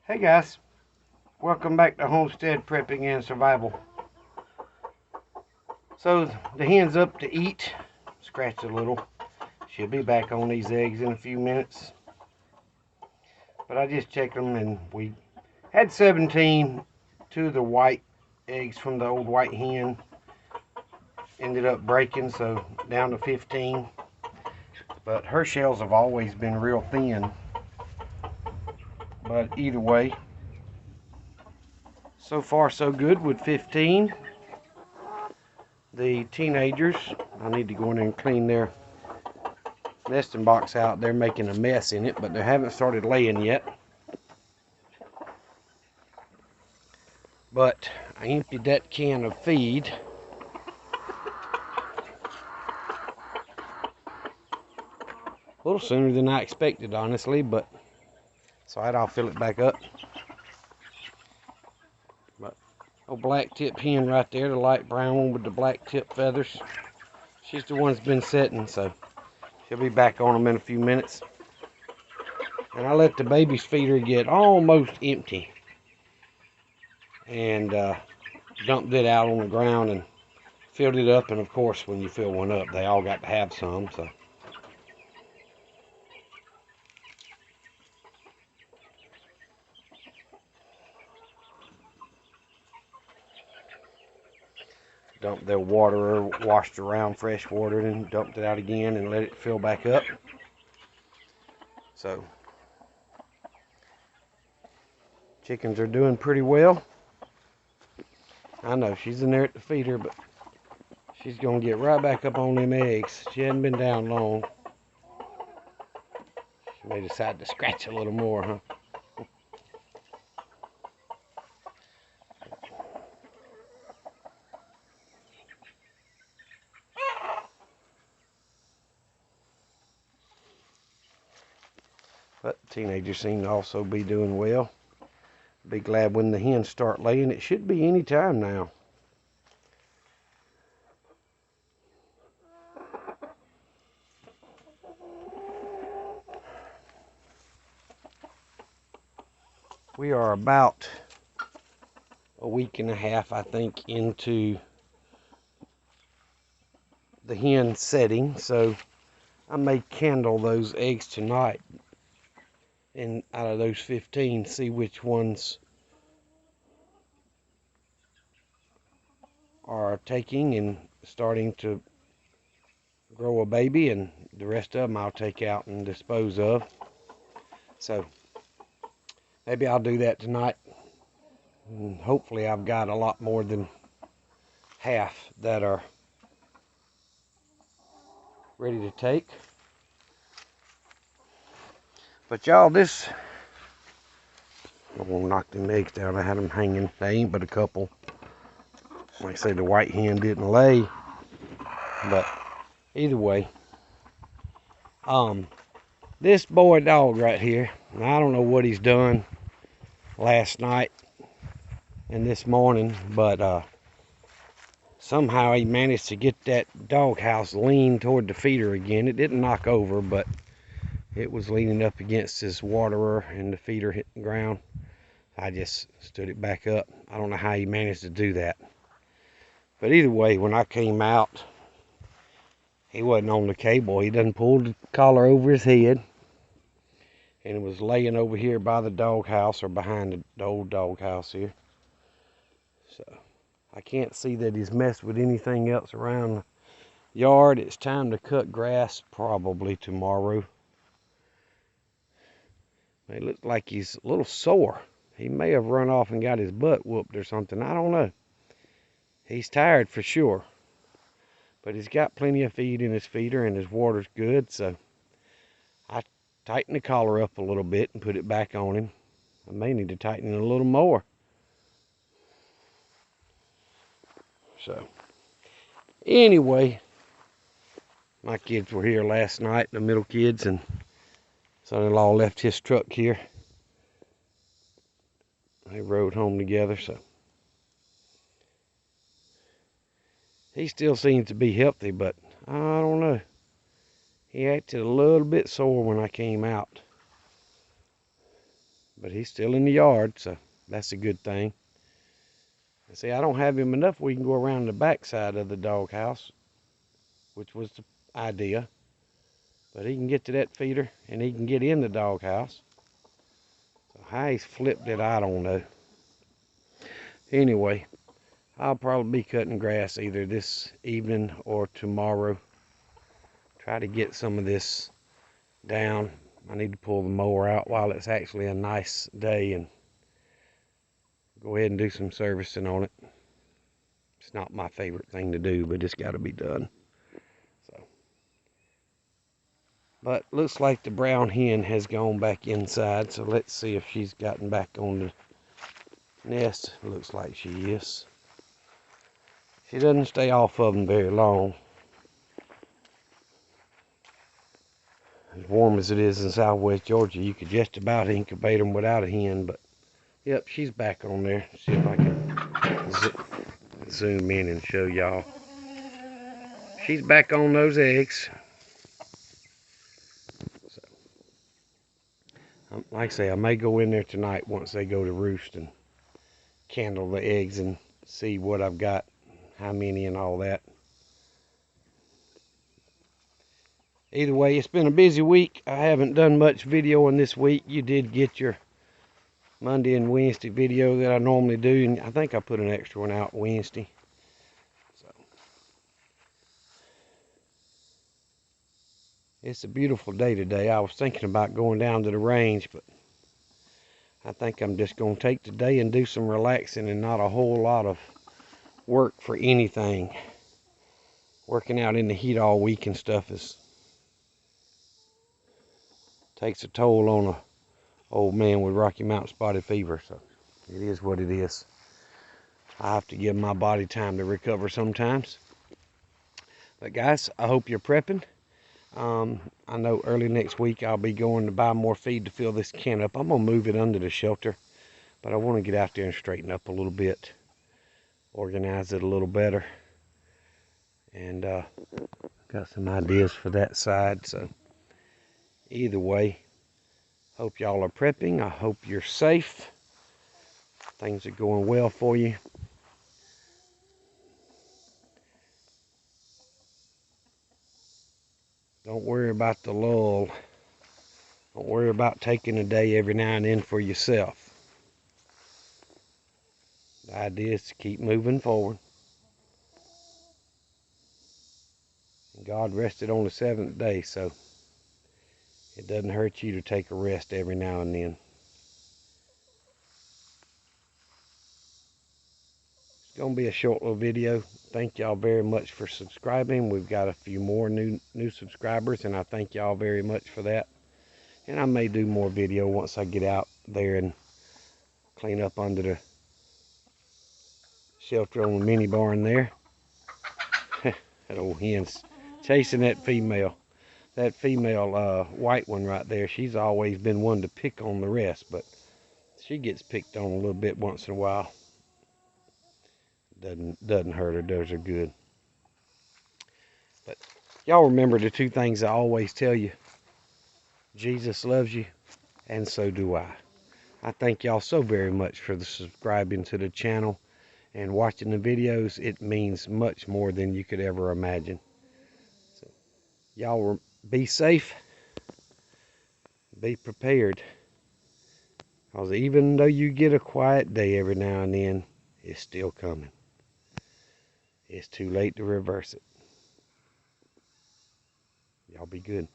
Hey guys, welcome back to Homestead Prepping and Survival. So the hen's up to eat, scratch a little. She'll be back on these eggs in a few minutes. But I just checked them and we had 17. Two of the white eggs from the old white hen ended up breaking, so down to 15. But her shells have always been real thin. But either way, so far so good with 15. The teenagers, I need to go in and clean their nesting box out. They're making a mess in it, but they haven't started laying yet. But I emptied that can of feed. A little sooner than I expected, honestly, but it's alright, I'll fill it back up. But old black tip hen right there, the light brown one with the black tip feathers. She's the one that's been setting, so she'll be back on them in a few minutes. And I let the baby's feeder get almost empty. And dumped it out on the ground and filled it up. And of course, when you fill one up, they all got to have some. So dumped their water, washed around fresh water, and dumped it out again and let it fill back up. So chickens are doing pretty well. I know she's in there at the feeder, but she's gonna get right back up on them eggs. She hadn't been down long. She may decide to scratch a little more, huh? But the teenagers seem to also be doing well. Be glad when the hens start laying. It should be any time now. We are about a week and a half, I think, into the hen setting, so I may candle those eggs tonight, and out of those 15, see which ones are taking and starting to grow a baby, and the rest of them I'll take out and dispose of. So maybe I'll do that tonight, and hopefully I've got a lot more than half that are ready to take. But y'all, this, I'm gonna knock them eggs down. I had them hanging. They ain't but a couple. Like I say, the white hen didn't lay, but either way, this boy dog right here, I don't know what he's done last night and this morning, but somehow he managed to get that doghouse lean toward the feeder again. It didn't knock over, but it was leaning up against his waterer and the feeder hit the ground. I just stood it back up. I don't know how he managed to do that. But either way, when I came out, he wasn't on the cable. He done pulled the collar over his head and was laying over here by the doghouse, or behind the old doghouse here. So I can't see that he's messed with anything else around the yard. It's time to cut grass probably tomorrow. It looks like he's a little sore. He may have run off and got his butt whooped or something. I don't know. He's tired for sure. But he's got plenty of feed in his feeder and his water's good. So I tightened the collar up a little bit and put it back on him. I may need to tighten it a little more. So anyway, my kids were here last night, the middle kids, and son-in-law left his truck here. They rode home together, so he still seems to be healthy, but I don't know. He acted a little bit sore when I came out. but he's still in the yard, so that's a good thing. And see, I don't have him enough. We can go around the back side of the doghouse, which was the idea. But he can get to that feeder, and he can get in the doghouse. So how he's flipped it, I don't know. Anyway, I'll probably be cutting grass either this evening or tomorrow. Try to get some of this down. I need to pull the mower out while it's actually a nice day and go ahead and do some servicing on it. It's not my favorite thing to do, but it's got to be done. So, but looks like the brown hen has gone back inside, so let's see if she's gotten back on the nest. Looks like she is. She doesn't stay off of them very long. As warm as it is in southwest Georgia, you could just about incubate them without a hen, but yep, she's back on there. See if I can zoom in and show y'all. She's back on those eggs. So, like I say, I may go in there tonight once they go to roost and candle the eggs and see what I've got, how many and all that. Either way, it's been a busy week. I haven't done much videoing this week. You did get your Monday and Wednesday video that I normally do, and I think I put an extra one out Wednesday. So it's a beautiful day today. I was thinking about going down to the range, but I think I'm just going to take today and do some relaxing and not a whole lot of work for anything. Working out in the heat all week and stuff takes a toll on a old man with Rocky Mountain spotted fever, so it is what it is. I have to give my body time to recover sometimes. But guys, I hope you're prepping. I know early next week I'll be going to buy more feed to fill this can up. I'm going to move it under the shelter, but I want to get out there and straighten up a little bit, organize it a little better, and got some ideas for that side. So either way, hope y'all are prepping. I hope you're safe. Things are going well for you. Don't worry about the lull. Don't worry about taking a day every now and then for yourself. The idea is to keep moving forward. And God rested on the seventh day, so it doesn't hurt you to take a rest every now and then. It's going to be a short little video. Thank y'all very much for subscribing. We've got a few more new subscribers, and I thank y'all very much for that. And I may do more video once I get out there and clean up under the shelter on the mini barn there. That old hen's chasing that female. That female white one right there, she's always been one to pick on the rest, but she gets picked on a little bit once in a while. Doesn't hurt her, does her good. But y'all remember the two things I always tell you. Jesus loves you, and so do I. I thank y'all so very much for the subscribing to the channel and watching the videos. It means much more than you could ever imagine. So y'all be safe, be prepared, because even though you get a quiet day every now and then, it's still coming. It's too late to reverse it. Y'all be good.